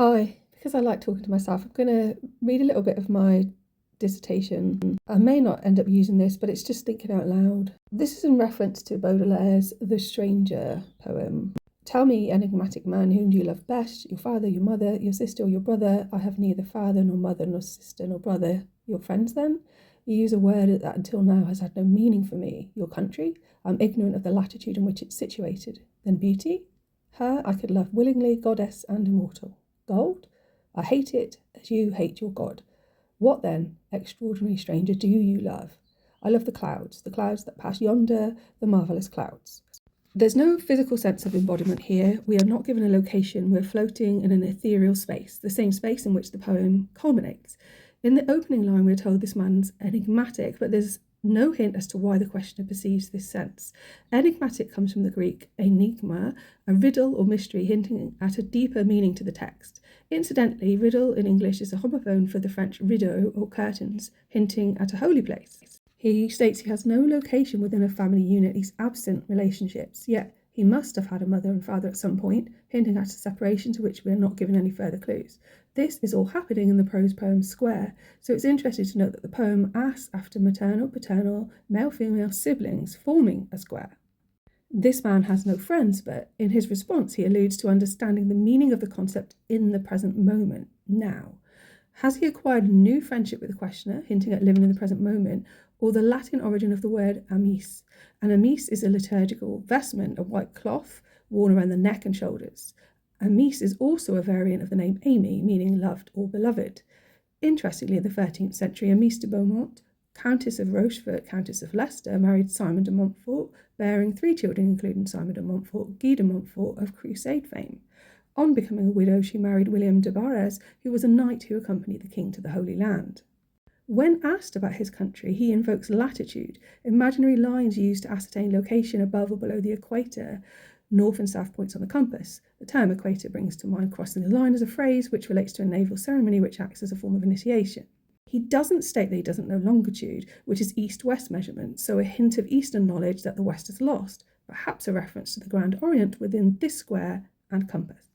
Hi, because I like talking to myself, I'm going to read a little bit of my dissertation. I may not end up using this, but it's just thinking out loud. This is in reference to Baudelaire's The Stranger poem. Tell me, enigmatic man, whom do you love best? Your father, your mother, your sister, or your brother? I have neither father, nor mother, nor sister, nor brother. Your friends, then? You use a word that until now has had no meaning for me. Your country? I'm ignorant of the latitude in which it's situated. Then beauty? Her I could love willingly, goddess and immortal. Gold? I hate it as you hate your God. What then, extraordinary stranger, do you love? I love the clouds that pass yonder, the marvellous clouds. There's no physical sense of embodiment here. We are not given a location. We're floating in an ethereal space, the same space in which the poem culminates. In the opening line, we're told this man's enigmatic, but there's no hint as to why the questioner perceives this sense. Enigmatic comes from the Greek enigma, a riddle or mystery hinting at a deeper meaning to the text. Incidentally, riddle in English is a homophone for the French rideau or curtains, hinting at a holy place. He states he has no location within a family unit. He's absent relationships, yet he must have had a mother and father at some point, hinting at a separation to which we are not given any further clues. This is all happening in the prose poem Square, so it's interesting to note that the poem asks after maternal, paternal, male-female siblings forming a square. This man has no friends, but in his response he alludes to understanding the meaning of the concept in the present moment, now. Has he acquired a new friendship with the questioner, hinting at living in the present moment, or the Latin origin of the word amice? An amice is a liturgical vestment, a white cloth worn around the neck and shoulders. Amice is also a variant of the name Amy, meaning loved or beloved. Interestingly, in the 13th century, Amice de Beaumont, Countess of Rochefort, Countess of Leicester, married Simon de Montfort, bearing 3 children, including Simon de Montfort, Guy de Montfort of Crusade fame. On becoming a widow, she married William de Barres, who was a knight who accompanied the king to the Holy Land. When asked about his country, he invokes latitude, imaginary lines used to ascertain location above or below the equator, north and south points on the compass. The term equator brings to mind crossing the line as a phrase which relates to a naval ceremony which acts as a form of initiation. He doesn't state that he doesn't know longitude, which is east-west measurement, so a hint of eastern knowledge that the west has lost, perhaps a reference to the Grand Orient within this square and compass.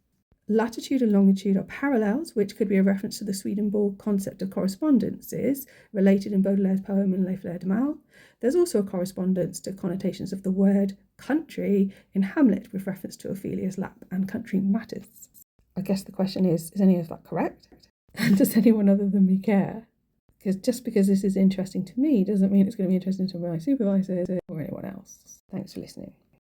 Latitude and longitude are parallels, which could be a reference to the Swedenborg concept of correspondences, related in Baudelaire's poem in Les Fleurs de Mal. There's also a correspondence to connotations of the word country in Hamlet, with reference to Ophelia's lap and country matters. I guess the question is any of that correct? And does anyone other than me care? Because just because this is interesting to me doesn't mean it's going to be interesting to my supervisors or anyone else. Thanks for listening.